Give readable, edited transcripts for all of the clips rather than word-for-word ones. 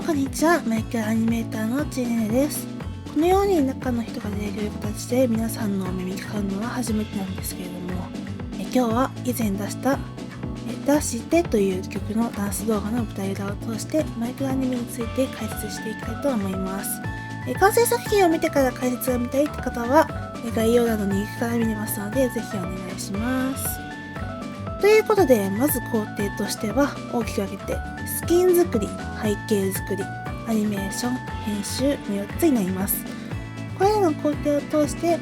こんにちは。マイクロアニメーターのちねねです。このように中の人が出てくる形で皆さんのお目にかかるのは初めてなんですけれども、今日は以前出した出してという曲のダンス動画の舞台裏を通してマイクロアニメについて解説していきたいと思います。完成作品を見てから解説が見たいって方は概要欄のリンクから見れますので、ぜひお願いします。ということで、まず工程としては大きく分けてスキン作り、背景作り、アニメーション、編集の4つになります。これらの工程を通して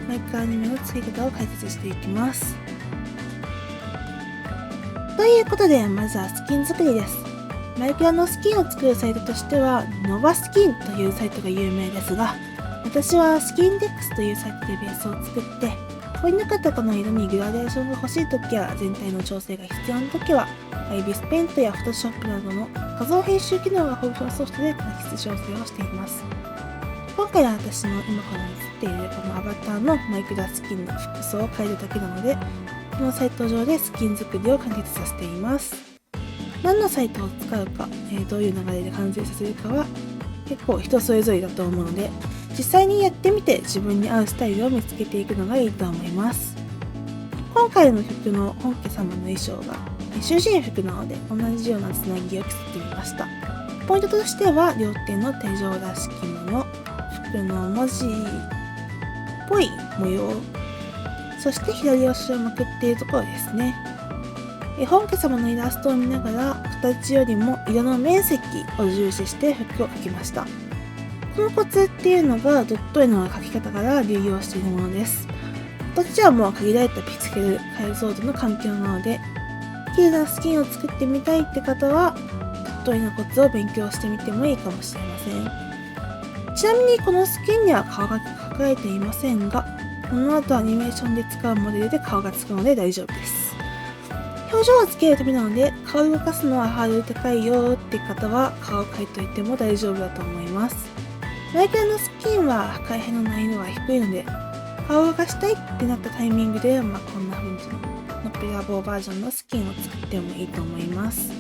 マイクロアニメの作り方を解説していきます。ということで、まずはスキン作りです。マイクロのスキンを作るサイトとしてはノバスキンというサイトが有名ですが、私はスキンデックスというサイトでベースを作って、彫り抜かったこの色にグラデーションが欲しいときや全体の調整が必要なときはアイビスペイントやフォトショップなどの画像編集機能が豊富なソフトで画質調整をしています。今回は私の今から映っているこのアバターのマイクロスキンの服装を変えるだけなので、このサイト上でスキン作りを完結させています。何のサイトを使うか、どういう流れで完成させるかは結構人それぞれだと思うので、実際にやってみて自分に合うスタイルを見つけていくのがいいと思います。今回の曲の本家様の衣装が囚人服なので、同じようなつなぎを着せてみました。ポイントとしては両手の手錠らしきもの、服の文字っぽい模様、そして左足をまくっているところですね。本家様のイラストを見ながら形よりも色の面積を重視して服を描きました。このコツっていうのがドット絵の描き方から流用しているものです。どちらも限られたピクセル解像度の環境なので、綺麗なスキンを作ってみたいって方はドット絵のコツを勉強してみてもいいかもしれません。ちなみにこのスキンには顔が描かれていませんが、この後アニメーションで使うモデルで顔がつくので大丈夫です。表情をつけるためなので、顔を動かすのはハードル高いよって方は顔を描いておいても大丈夫だと思います。マイクロのスキンは開閉の難易度が低いので、顔を動かしたいってなったタイミングで、こんな風にのっぺらぼうバージョンのスキンを作ってもいいと思います。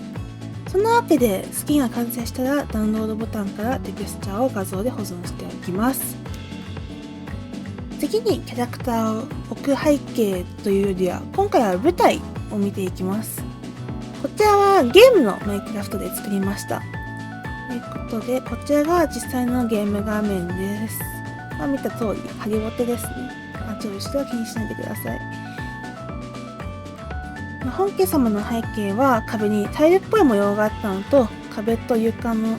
そんなわけで、スキンが完成したらダウンロードボタンからテクスチャーを画像で保存しておきます。次にキャラクターを置く背景というよりは、今回は舞台を見ていきます。こちらはゲームのマイクラフトで作りました。ということで、こちらが実際のゲーム画面です。見た通り、ハリボテですね。後ろは気にしないでください。本家様の背景は壁にタイルっぽい模様があったのと、壁と床の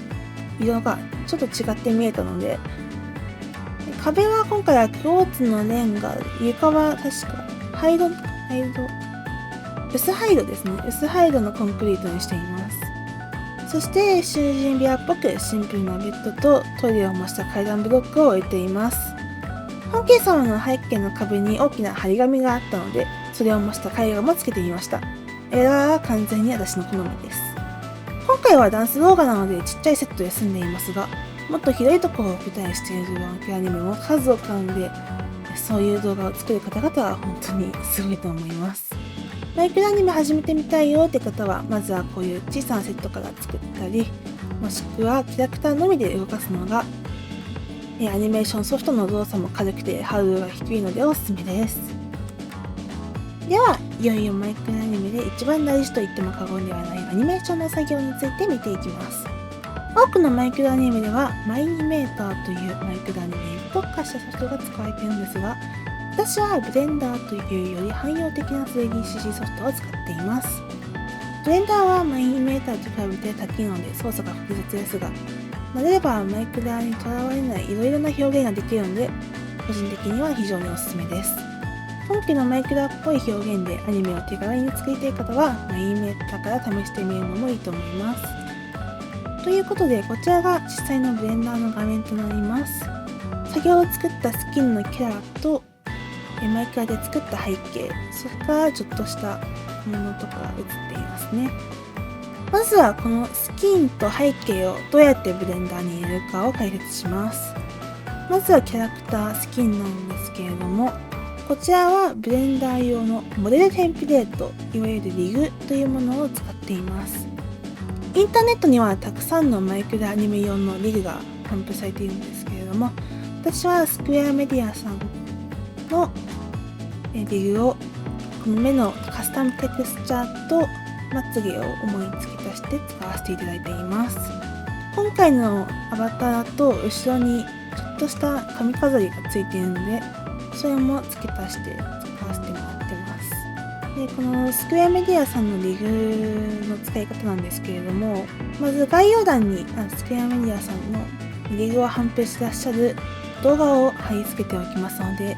色がちょっと違って見えたので、壁は今回はクォーツのレンガ、床は確か薄灰色ですね。薄灰色のコンクリートにしています。そして囚人部屋っぽくシンプルなベッドとトイレを模した階段ブロックを置いています。本家様の背景の壁に大きな張り紙があったので、それを模した絵画もつけてみました。絵柄は完全に私の好みです。今回はダンス動画なのでちっちゃいセットで済んでいますが、もっと広いところを舞台にしているワンケアニメも数を買うので、そういう動画を作る方々は本当にすごいと思います。マイクロアニメ始めてみたいよって方は、まずはこういう小さなセットから作ったり、もしくはキャラクターのみで動かすのが、アニメーションソフトの動作も軽くてハードルが低いのでおすすめです。では、いよいよマイクロアニメで一番大事と言っても過言ではないアニメーションの作業について見ていきます。多くのマイクロアニメではマイニメーターというマイクロアニメに特化したソフトが使われているんですが、私はブレンダーというより汎用的な 3DCG ソフトを使っています。ブレンダーはマイニメーターと比べて多機能で操作が複雑ですが、慣れればマイクロにとらわれないいろいろな表現ができるので、個人的には非常におすすめです。本家のマイクロっぽい表現でアニメを手軽に作りたい方はマイニメーターから試してみるのもいいと思います。ということで、こちらが実際のブレンダーの画面となります。先ほど作ったスキンのキャラとマイクラで作った背景、それからちょっとしたものとかが映っていますね。まずはこのスキンと背景をどうやってブレンダーに入れるかを解説します。まずはキャラクタースキンなんですけれども、こちらはブレンダー用のモデルテンプレート、いわゆるリグというものを使っています。インターネットにはたくさんのマイクロアニメ用のリグが頒布されているんですけれども、私はスクエアメディアさんのリグをこの目のカスタムテクスチャーとまつげを思いつき足して使わせていただいています。今回のアバターと後ろにちょっとした髪飾りがついているので、それも付け足して使わせてもらってます。で、このスクエアメディアさんのリグの使い方なんですけれども、まず概要欄にスクエアメディアさんのリグを販布してらっしゃる動画を貼り付けておきますので、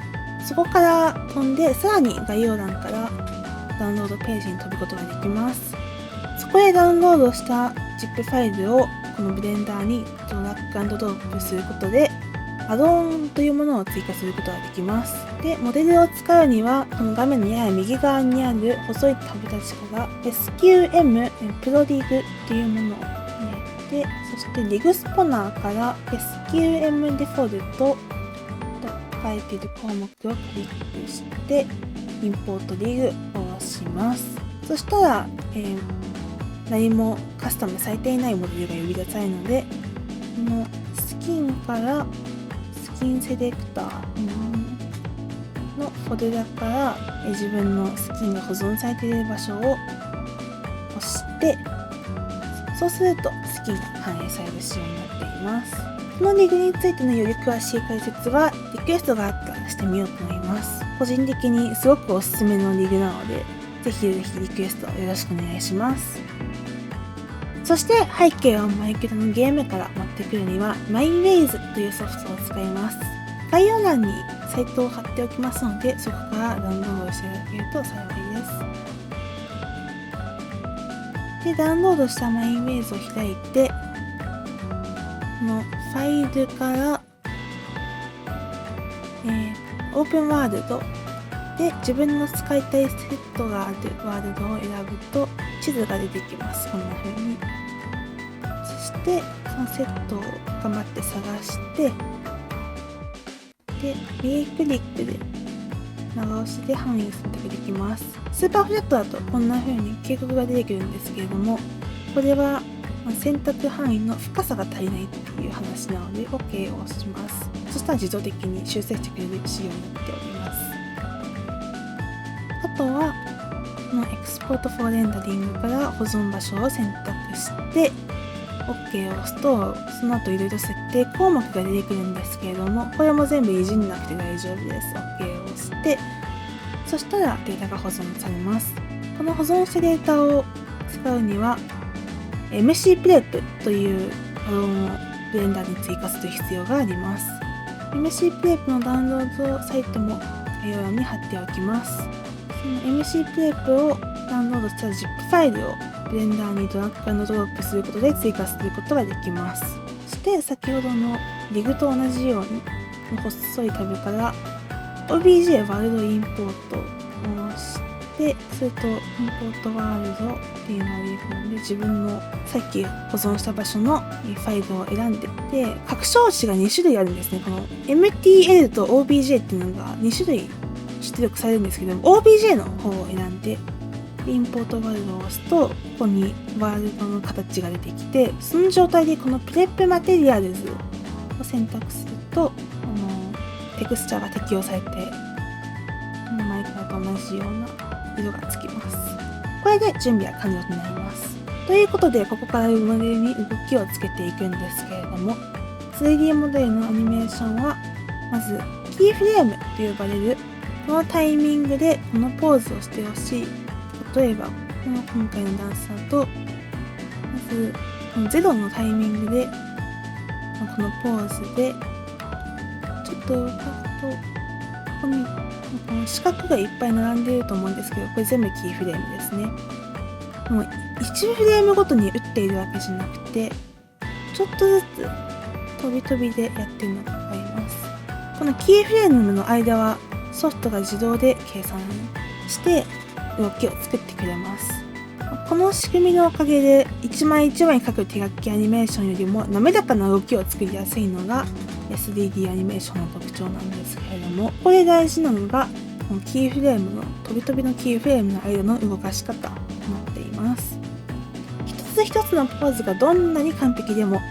そこから飛んでさらに概要欄からダウンロードページに飛ぶことができます。そこでダウンロードした ZIP ファイルをこのブレンダーにドラッグ&ドロップすることでアドオンというものを追加することができます。で、モデルを使うにはこの画面のやや右側にある細いタブ立ちから SQM プロリグというものを入れて、そしてリグスポナーから SQM デフォルトと書いている項目をクリックしてインポートリグを押します。そしたら、何もカスタムされていないモデルが呼び出されるので、このスキンからスキンセレクターのフォルダから自分のスキンが保存されている場所を押して、そうするとスキンが反映される仕様になっています。このリグについてのより詳しい解説はリクエストがあったらしてみようと思います。個人的にすごくおすすめのリグなので、ぜひぜひリクエストよろしくお願いします。そして背景をマイクロのゲームから持ってくるには MyWays というソフトを使います。概要欄にサイトを貼っておきますので、そこからダウンロードしていただけると幸いです。で、ダウンロードした MyWays を開いて、このファイルから、オープンワールドで自分の使いたいセットがあるワールドを選ぶと地図が出てきます。こんな風に。そしてそのセットを頑張って探して、で右クリックで長押しで範囲を選択できます。スーパーフラットだとこんな風に警告が出てくるんですけれども、これは選択範囲の深さが足りないっていう話なので OK を押します。そしたら自動的に修正してくれる仕様になっております。あとはこのエクスポートフォーレンダリングから保存場所を選択して OK を押すと、その後いろいろ設定項目が出てくるんですけれども、これも全部いじんなくて大丈夫です。OK を押して、そしたらデータが保存されます。この保存したデータを使うにはMC プレップというアドオンをブレンダーに追加する必要があります。MC プレップのダウンロードサイトも概要欄に貼っておきます。その MC プレップをダウンロードした ZIP ファイルをブレンダーにドラッグ&ドロップすることで追加することができます。そして先ほどのリグと同じように細いタブから OBJ ワールドインポートを押して、それとインポートワールドっていうのを入れ込んで、自分のさっき保存した場所のファイルを選んで、で拡張子が2種類あるんですね。この MTL と OBJ っていうのが2種類出力されるんですけども、 OBJ の方を選んでインポートワールドを押すと、ここにワールドの形が出てきて、その状態でこのプレップマテリアルズを選択するとテクスチャーが適用されて、マイクラと同じような色がつきます。これで準備は完了となります。ということで、ここからモデルに動きをつけていくんですけれども、 3D モデルのアニメーションはまずキーフレームと呼ばれるこのタイミングでこのポーズをしてほしい。例えばこの今回のダンサーと、まずこの0のタイミングでこのポーズでちょっと動かすと、ここにこの四角がいっぱい並んでいると思うんですけど、これ全部キーフレームですね。もう1フレームごとに打っているわけじゃなくて、ちょっとずつ飛び飛びでやってるのがわかります。このキーフレームの間はソフトが自動で計算して動きを作ってくれます。この仕組みのおかげで一枚一枚描く手書きアニメーションよりも滑らかな動きを作りやすいのが 3D アニメーションの特徴なんですけれども、ここで大事なのがこのキーフレームの飛び飛びのキーフレームの間の動かし方となっています。一つつ一つのポーズがどんなに完璧でも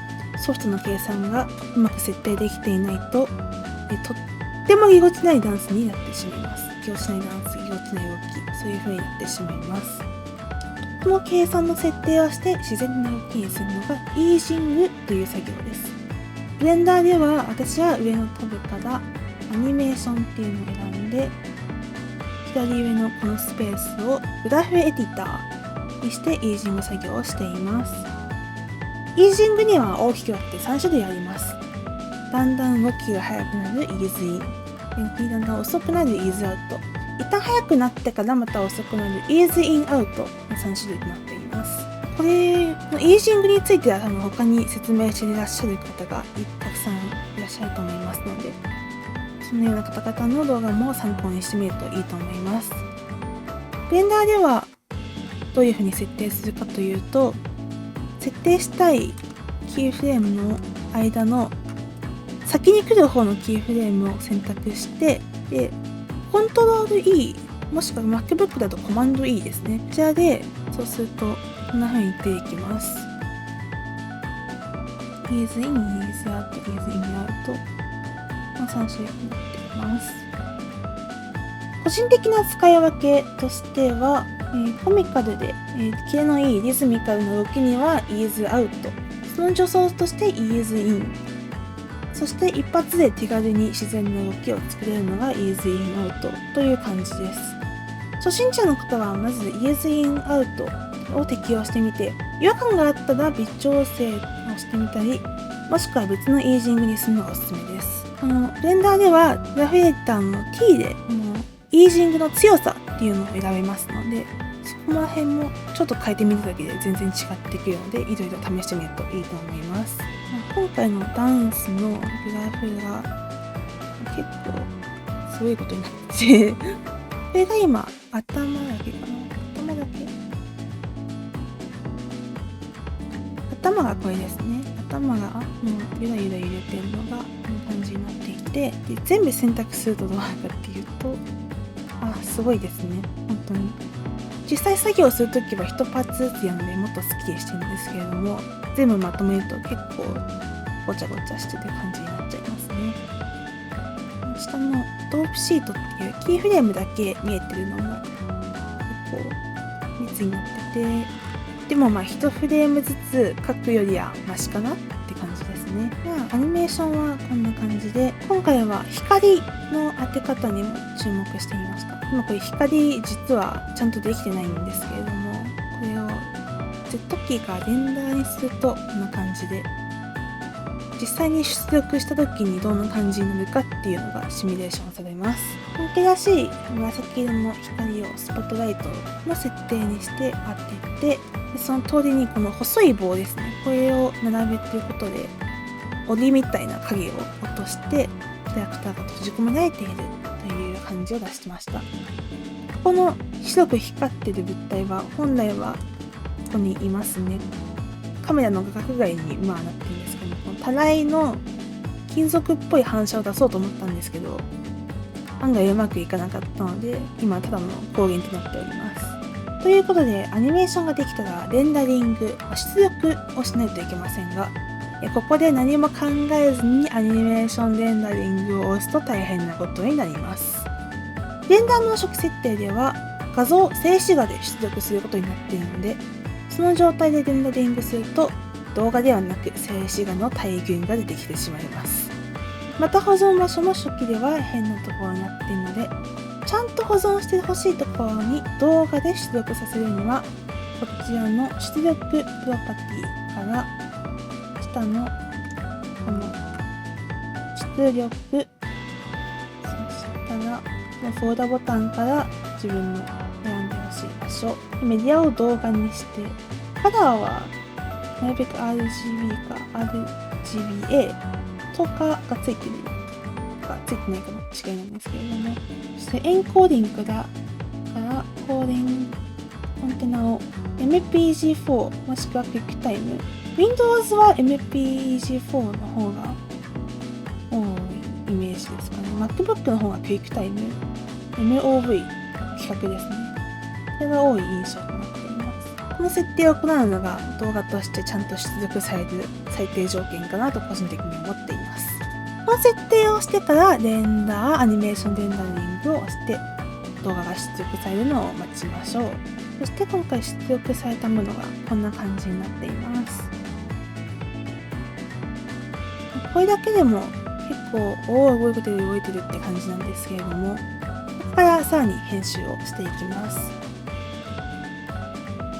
ソフトの計算がうまく設定できていないと、とってもぎこちないダンスになってしまいます。ぎこちないダンス、ぎこちない動き、そういう風になってしまいます。この計算の設定をして自然な動きにするのがイージングという作業です。ブレンダーでは私は上のタブからアニメーションっていうのを選んで、左上のこのスペースをグラフエディターにしてイージング作業をしています。イージングには大きく分けて3種類あります。だんだん動きが速くなるイーズイン、だんだん遅くなるイーズアウト、一旦速くなってからまた遅くなるイーズインアウトの3種類となっています。これのイージングについては多分他に説明していらっしゃる方がたくさんいらっしゃると思いますので、そのような方々の動画も参考にしてみるといいと思います。ブレンダーではどういうふうに設定するかというと、設定したいキーフレームの間の先に来る方のキーフレームを選択して、でコントロール E もしくは MacBook だとコマンド E ですね。こちらでそうするとこんな風に出てきます。イーズイン、イーズアウト、イーズインアウトの3種類になっています。個人的な使い分けとしては、コミカルで、キレのいいリズミカルな動きにはイーズアウト、その助走としてイーズイン、そして一発で手軽に自然な動きを作れるのがイーズインアウトという感じです。初心者の方はまずイーズインアウトを適用してみて、違和感があったら微調整をしてみたり、もしくは別のイージングにするのがおすすめです。ブレンダーではグラフエディターの T でイージングの強さっていうのを選べますので、そこら辺もちょっと変えてみるだけで全然違ってくるので、いろいろ試してみるといいと思います。今回のダンスのグラフが結構すごいことになってこれが今頭だけかな、頭だけ、頭がこれですね。頭がもうゆらゆら揺れてるのがこんな感じになっていて、で全部選択するとどうなるかっていうと、すごいですね。本当に実際作業するときは1パーツずつやるのでもっとスッキリしてるんですけれども、全部まとめると結構ごちゃごちゃしてて感じになっちゃいますね。下のドープシートっていうキーフレームだけ見えてるのも結構密になってて、でも1フレームずつ書くよりはマシかなって感じですね。アニメーションはこんな感じで、今回は光の当て方にも注目してみました。今これ光実はちゃんとできてないんですけれども、これを Z キーからレンダーにするとこんな感じで、実際に出力した時にどんな感じになるかっていうのがシミュレーションされます。本家らしい紫色の光をスポットライトの設定にして当てて、でその通りにこの細い棒ですね、これを並べていることで檻みたいな影を落としてキャラクターが閉じ込められているという感じを出してました。この白く光っている物体は本来はここにいますね。カメラの画角外になってるんですけど、このたらいの金属っぽい反射を出そうと思ったんですけど、案外うまくいかなかったので今ただの光源となっております。ということで、アニメーションができたらレンダリング、出力をしないといけませんが、ここで何も考えずにアニメーションレンダリングを押すと大変なことになります。レンダーの初期設定では画像静止画で出力することになっているので、その状態でレンダリングすると動画ではなく静止画の大群が出てきてしまいます。また保存場所も初期では変なところになっているので、ちゃんと保存してほしいところに動画で出力させるには、こちらの出力プロパティから下のこの出力、そしたらこのフォーダボタンから自分の選んでほしい場所、メディアを動画にして、カラーはなるべく RGB か RGBA とかがついてるかついてないかの違いなんですけれども、そしてエンコーディングからコーディングコンテナを MPG4 もしくは QuickTime、 Windows は MPG4 の方が多いイメージですかね。 MacBook の方が QuickTime MOV 規格ですね。それが多い印象となっています。この設定を行うのが動画としてちゃんと出力される最低条件かなと個人的に思っています。この設定をしてからレンダー、アニメーションレンダリングをして動画が出力されるのを待ちましょう。そして今回出力されたものがこんな感じになっています。これだけでも結構動いてるって感じなんですけれども、ここからさらに編集をしていきます。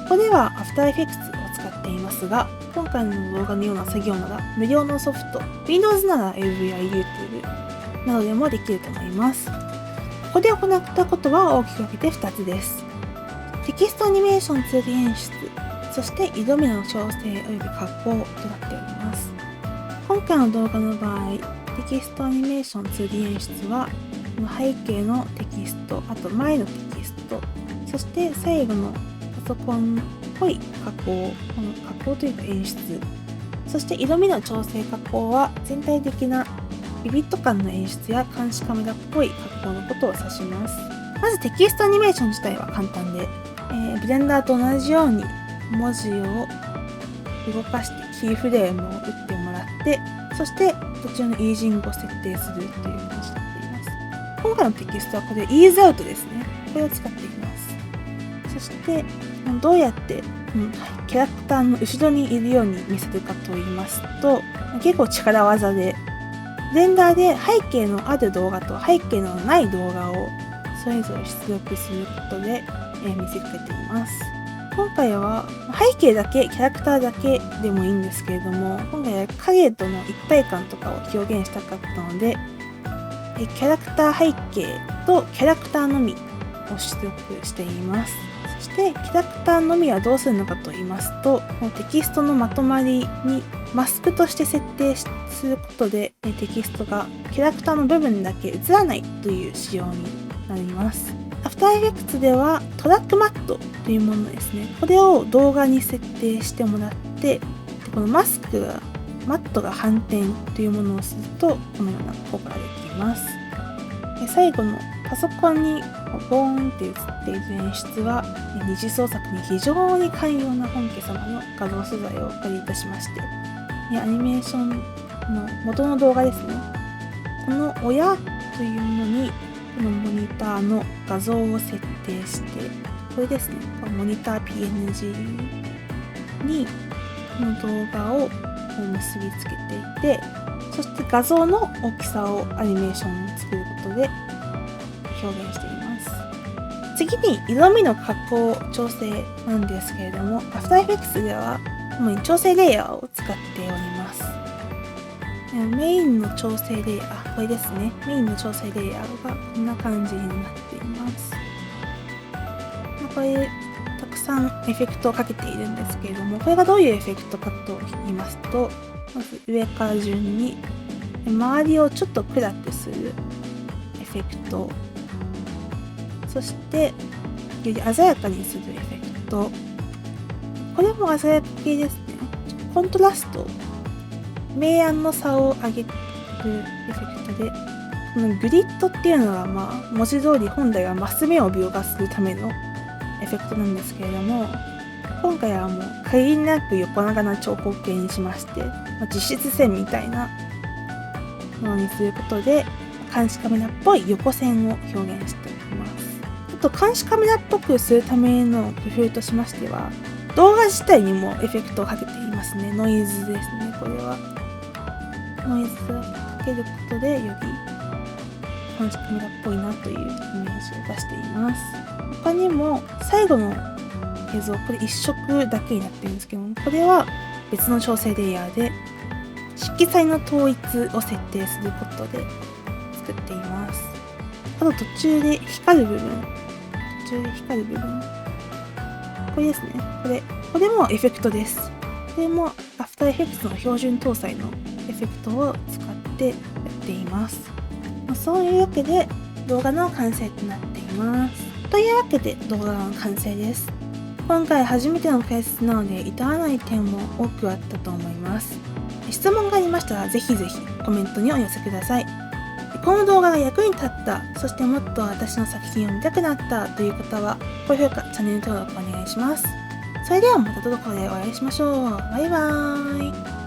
ここでは After Effects を使っていますが、今回の動画のような作業なら無料のソフト、Windows なら AVI YouTube などでもできると思います。ここで行ったことは大きく分けて2つです。テキストアニメーション 2D 演出、そして色味の調整及び加工となっております。今回の動画の場合、テキストアニメーション 2D 演出は背景のテキスト、あと前のテキスト、そして最後のパソコンっぽい加工、この加工というか演出、そして色味の調整加工は全体的なビビッド感の演出や監視カメラっぽい加工のことを指します。まずテキストアニメーション自体は簡単で、ブレンダーと同じように文字を動かしてキーフレームを打ってもらって、そして途中のイージングを設定するという感じになっています。今回のテキストはこれイーズアウトですね。これを使っています。そしてどうやってキャラクターの後ろにいるように見せるかと言いますと、結構力技で、ブレンダーで背景のある動画と背景のない動画をそれぞれ出力することで見せかけています。今回は背景だけ、キャラクターだけでもいいんですけれども、今回は影との一体感とかを表現したかったので、キャラクター背景とキャラクターのみを出力しています。そしてキャラクターのみはどうするのかと言いますと、テキストのまとまりにマスクとして設定することで、テキストがキャラクターの部分だけ映らないという仕様になります。アフターエフェクツではトラックマットというものですね。これを動画に設定してもらって、このマットが反転というものをするとこのような効果ができます。最後のパソコンにボーンって映っている演出は二次創作に非常に寛容な本家様の画像素材をお借りいたしまして、アニメーションの元の動画ですね。この親というものにこのモニターの画像を設定して、これですね、このモニター PNG にこの動画を結びつけていて、そして画像の大きさをアニメーションを作ることで表現しています。次に色味の加工調整なんですけれども、After Effects では主に調整レイヤーを使っております。メインの調整レイヤー、これですね。メインの調整レイヤーがこんな感じになっています。これたくさんエフェクトをかけているんですけれども、これがどういうエフェクトかと言いますと、まず上から順に周りをちょっと暗くするエフェクト、そしてより鮮やかにするエフェクト、これも鮮やか系ですね。コントラスト、明暗の差を上げるエフェクトで、このグリッドっていうのは文字通り本来はマス目を描画するためのエフェクトなんですけれども、今回はもう限りなく横長な長方形にしまして、実質線みたいなものにすることで監視カメラっぽい横線を表現しています。あと監視カメラっぽくするための工夫としましては、動画自体にもエフェクトをかけていますね。ノイズですね。これはノイズをかけることでより監視カメラっぽいなというイメージを出しています。他にも最後の映像、これ一色だけになってるんですけども、これは別の調整レイヤーで色彩の統一を設定することで作っています。あと途中で光る部分、これですね。これもエフェクトです。これも After Effects の標準搭載のエフェクトを使ってやっています。そういうわけで動画の完成となっています。というわけで動画の完成です。今回初めての解説なので至らない点も多くあったと思います。質問がありましたらぜひぜひコメントにお寄せください。この動画が役に立った、そしてもっと私の作品を見たくなったという方は高評価、チャンネル登録お願いします。そそれではまたどこかでお会いしましょう。バイバーイ。